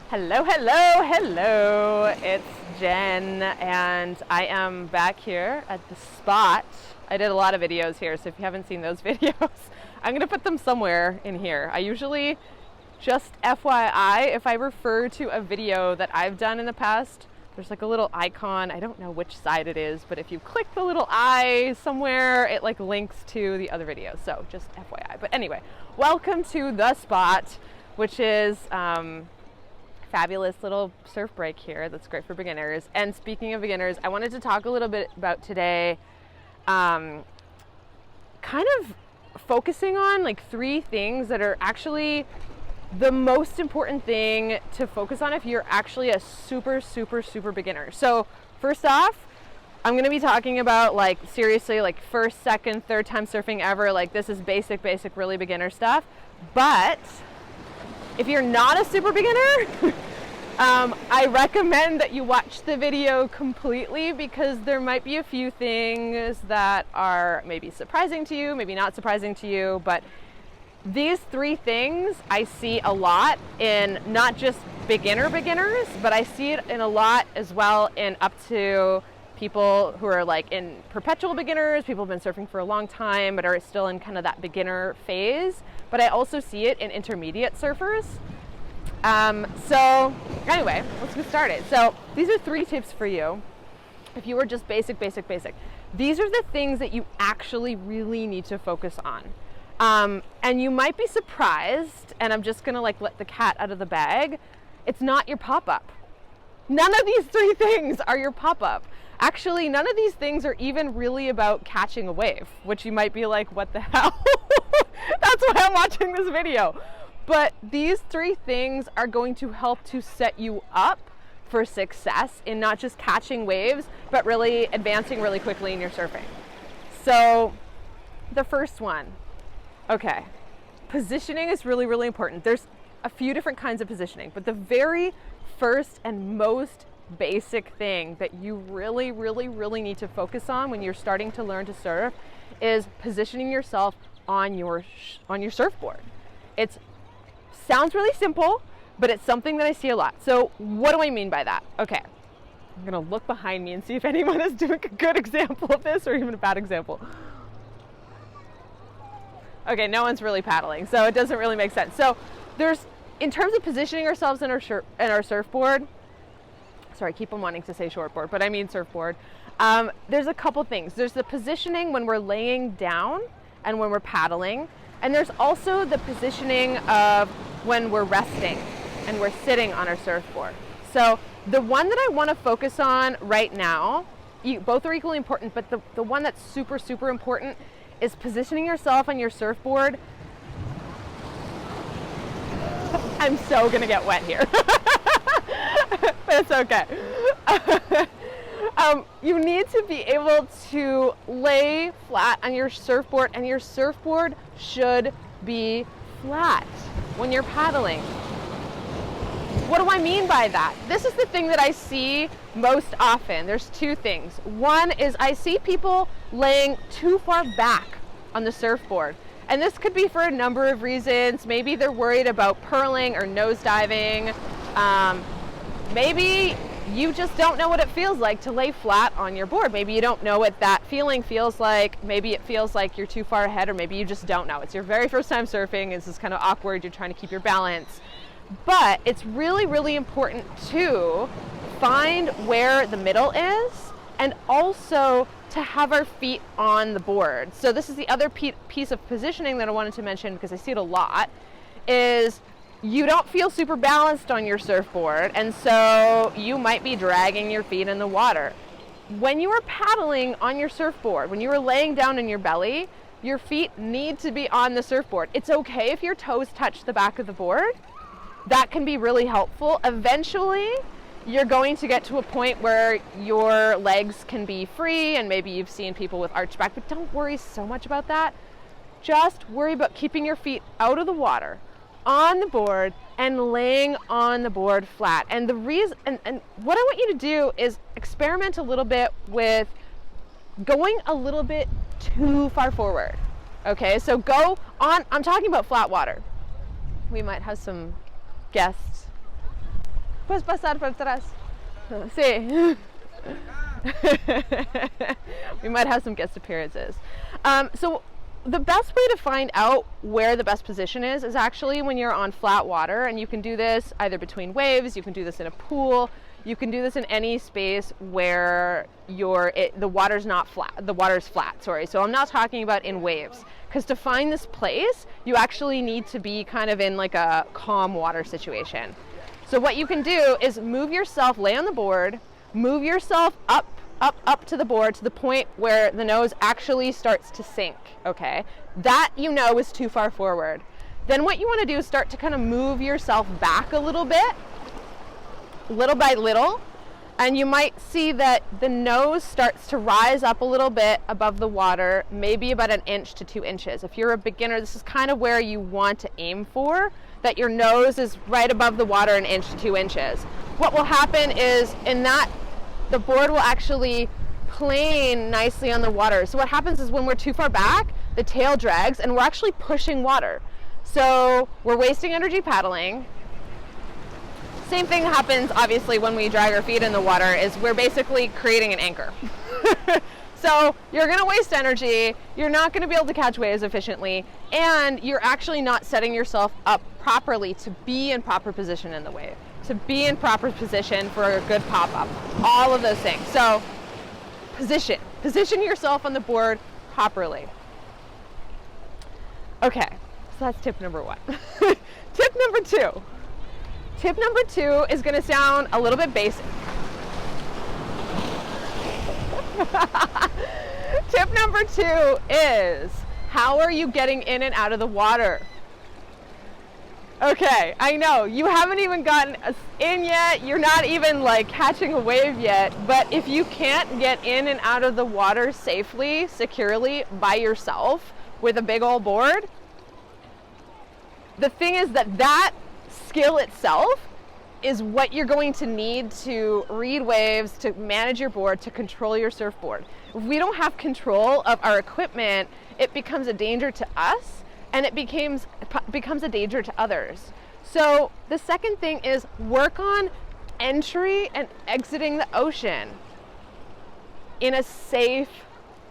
Hello, hello, hello. It's Jen, and I am back here at the spot. I did a lot of videos here, so if you haven't seen those videos, I'm going to put them somewhere in here. I usually, just FYI, if I refer to a video that I've done in the past, there's like a little icon. I don't know which side it is, but if you click the little eye somewhere, it like links to the other video. So just FYI. But anyway, welcome to the spot, which is fabulous little surf break here that's great for beginners. And speaking of beginners, I wanted to talk a little bit about today, kind of focusing on like 3 things that are actually the most important thing to focus on if you're actually a super beginner. So first off, I'm going to be talking about like seriously like first, second, third time surfing ever. Like this is basic, really beginner stuff. But if you're not a super beginner, I recommend that you watch the video completely because there might be a few things that are maybe surprising to you, maybe not surprising to you, but these 3 things I see a lot in not just beginners, but I see it in a lot as well in up to people who are like in perpetual beginners, people who've been surfing for a long time but are still in kind of that beginner phase. But I also see it in intermediate surfers. So anyway, let's get started. So these are 3 tips for you. If you are just basic. These are the things that you actually really need to focus on. And you might be surprised, and I'm just gonna like let the cat out of the bag. It's not your pop-up. None of these 3 things are your pop-up. Actually, none of these things are even really about catching a wave, which you might be like, what the hell? That's why I'm watching this video. But these 3 things are going to help to set you up for success in not just catching waves, but really advancing really quickly in your surfing. So the first one, okay, positioning is really important. There's a few different kinds of positioning, but the very first and most basic thing that you really need to focus on when you're starting to learn to surf is positioning yourself on your surfboard. It sounds really simple, but it's something that I see a lot. So what do I mean by that? Okay, I'm gonna look behind me and see if anyone is doing a good example of this or even a bad example. Okay, no one's really paddling, so it doesn't really make sense. So there's, in terms of positioning ourselves in our surfboard, sorry, I keep on wanting to say shortboard, but I mean surfboard. There's a couple things. There's the positioning when we're laying down and when we're paddling. And there's also the positioning of when we're resting and we're sitting on our surfboard. So the one that I want to focus on right now, both are equally important, but the one that's super important is positioning yourself on your surfboard. I'm so gonna get wet here. But it's okay. You need to be able to lay flat on your surfboard, and your surfboard should be flat when you're paddling. What do I mean by that? This is the thing that I see most often. There's 2 things. One is I see people laying too far back on the surfboard. And this could be for a number of reasons. Maybe they're worried about purling or nosediving. Maybe you just don't know what it feels like to lay flat on your board. Maybe you don't know what that feeling feels like. Maybe it feels like you're too far ahead, or maybe you just don't know. It's your very first time surfing. This is kind of awkward. You're trying to keep your balance. But it's really important to find where the middle is and also to have our feet on the board. So this is the other piece of positioning that I wanted to mention because I see it a lot, is you don't feel super balanced on your surfboard, and so you might be dragging your feet in the water. When you are paddling on your surfboard, when you are laying down in your belly, your feet need to be on the surfboard. It's okay if your toes touch the back of the board. That can be really helpful. Eventually, you're going to get to a point where your legs can be free, and maybe you've seen people with arched back, but don't worry so much about that. Just worry about keeping your feet out of the water, on the board, and laying on the board flat. And the reason, and what I want you to do is experiment a little bit with going a little bit too far forward. Okay, so go on, I'm talking about flat water. We might have some guests Puedes pasar por atrás. Sí. We might have some guest appearances. So the best way to find out where the best position is actually when you're on flat water, and you can do this either between waves, you can do this in a pool, you can do this in any space where the water's not flat, the water's flat, sorry. So I'm not talking about in waves, because to find this place, you actually need to be kind of in like a calm water situation. So what you can do is move yourself, lay on the board, move yourself up to the board to the point where the nose actually starts to sink, okay? That, you know, is too far forward. Then what you want to do is start to kind of move yourself back a little bit, little by little, and you might see that the nose starts to rise up a little bit above the water, maybe about 1 inch to 2 inches. If you're a beginner, this is kind of where you want to aim for, that your nose is right above the water 1 inch to 2 inches. What will happen is the board will actually plane nicely on the water. So what happens is when we're too far back, the tail drags and we're actually pushing water. So we're wasting energy paddling. Same thing happens obviously when we drag our feet in the water, is we're basically creating an anchor. So you're gonna waste energy, you're not gonna be able to catch waves efficiently, and you're actually not setting yourself up properly to be in proper position in the wave, to be in proper position for a good pop-up, all of those things. So position yourself on the board properly. Okay, so that's tip number 1. Tip number 2. Tip number 2 is gonna sound a little bit basic. Tip number 2 is, how are you getting in and out of the water? Okay, I know, you haven't even gotten in yet, you're not even like catching a wave yet, but if you can't get in and out of the water safely, securely, by yourself, with a big old board, the thing is that skill itself is what you're going to need to read waves, to manage your board, to control your surfboard. If we don't have control of our equipment, it becomes a danger to us, and it becomes a danger to others. So the second thing is work on entry and exiting the ocean in a safe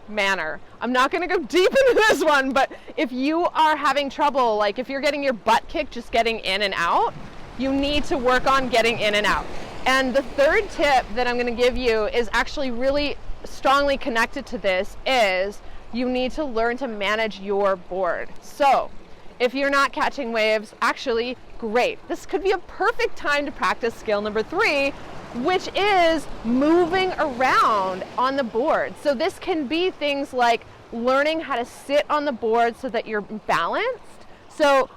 manner. I'm not going to go deep into this one, but if you are having trouble, like if you're getting your butt kicked just getting in and out, you need to work on getting in and out. And the third tip that I'm going to give you is actually really strongly connected to this, is you need to learn to manage your board. So if you're not catching waves, actually great. This could be a perfect time to practice skill number 3, which is moving around on the board. So this can be things like learning how to sit on the board so that you're balanced. So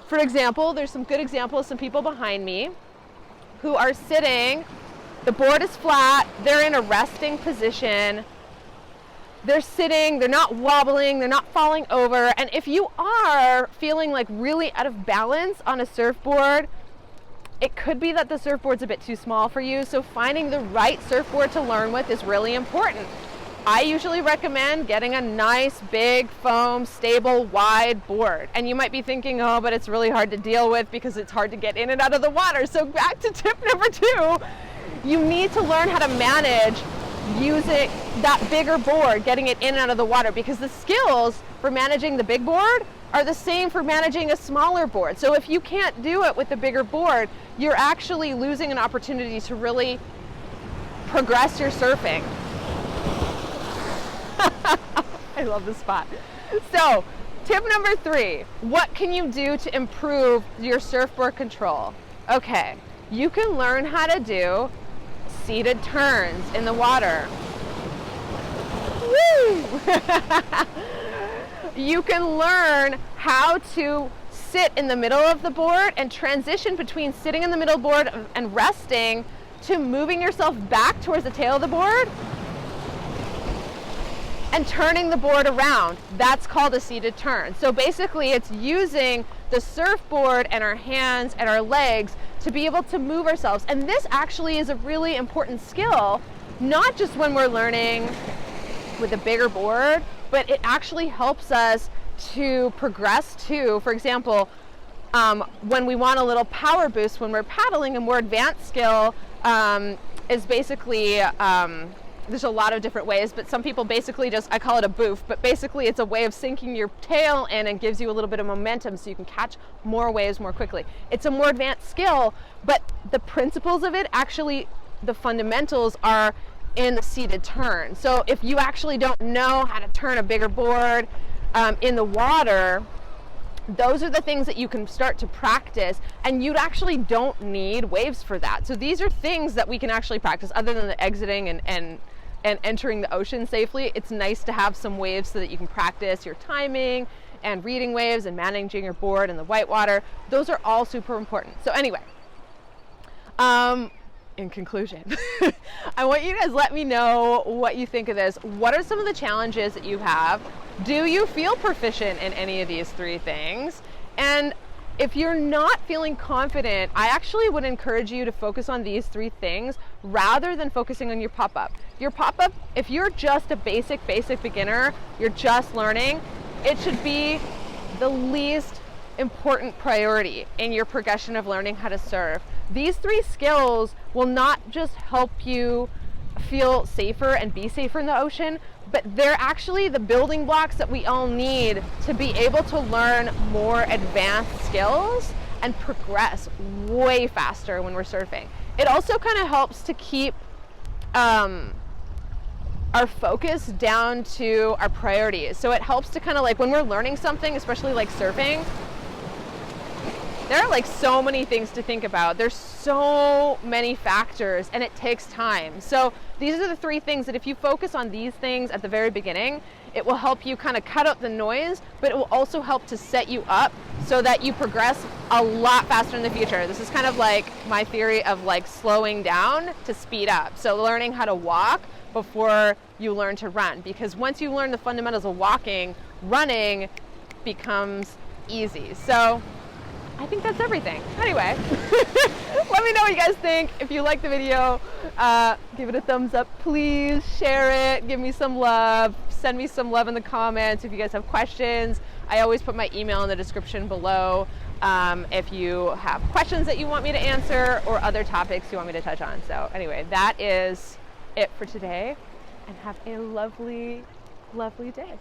for example, there's some good examples, some people behind me who are sitting, the board is flat, they're in a resting position, they're sitting, they're not wobbling, they're not falling over. And if you are feeling like really out of balance on a surfboard, it could be that the surfboard's a bit too small for you, so finding the right surfboard to learn with is really important. I usually recommend getting a nice, big, foam, stable, wide board. And you might be thinking, oh, but it's really hard to deal with because it's hard to get in and out of the water. So back to tip number 2, you need to learn how to manage using that bigger board, getting it in and out of the water, because the skills for managing the big board are the same for managing a smaller board. So if you can't do it with the bigger board, you're actually losing an opportunity to really progress your surfing. I love this spot. So tip number 3, what can you do to improve your surfboard control? Okay, you can learn how to do seated turns in the water. Woo! You can learn how to sit in the middle of the board and transition between sitting in the middle board and resting to moving yourself back towards the tail of the board and turning the board around. That's called a seated turn. So basically it's using the surfboard and our hands and our legs to be able to move ourselves. And this actually is a really important skill, not just when we're learning with a bigger board, but it actually helps us to progress to, for example, When we want a little power boost when we're paddling, a more advanced skill is basically, there's a lot of different ways, but some people basically just, I call it a boof, but basically it's a way of sinking your tail in and gives you a little bit of momentum so you can catch more waves more quickly. It's a more advanced skill, but the principles of it, actually, the fundamentals are in the seated turn. So if you actually don't know how to turn a bigger board in the water, those are the things that you can start to practice, and you actually don't need waves for that. So these are things that we can actually practice other than the exiting and entering the ocean safely. It's nice to have some waves so that you can practice your timing and reading waves and managing your board in the whitewater. Those are all super important. So anyway, in conclusion, I want you guys to let me know what you think of this. What are some of the challenges that you have? Do you feel proficient in any of these three things? And if you're not feeling confident, I actually would encourage you to focus on these three things rather than focusing on your pop-up. Your pop-up, if you're just a basic beginner, you're just learning, it should be the least important priority in your progression of learning how to surf. These three skills will not just help you feel safer and be safer in the ocean, but they're actually the building blocks that we all need to be able to learn more advanced skills and progress way faster when we're surfing. It also kind of helps to keep our focus down to our priorities. So it helps to kind of like when we're learning something, especially like surfing, there are like so many things to think about. There's so many factors and it takes time. So these are the three things that if you focus on these things at the very beginning, it will help you kind of cut out the noise, but it will also help to set you up so that you progress a lot faster in the future. This is kind of like my theory of like slowing down to speed up. So learning how to walk before you learn to run, because once you learn the fundamentals of walking, running becomes easy. So I think that's everything. Anyway, let me know what you guys think. If you like the video, give it a thumbs up, please. Share it, give me some love, send me some love in the comments. If you guys have questions, I always put my email in the description below. If you have questions that you want me to answer or other topics you want me to touch on. So anyway, that is it for today, and have a lovely, lovely day.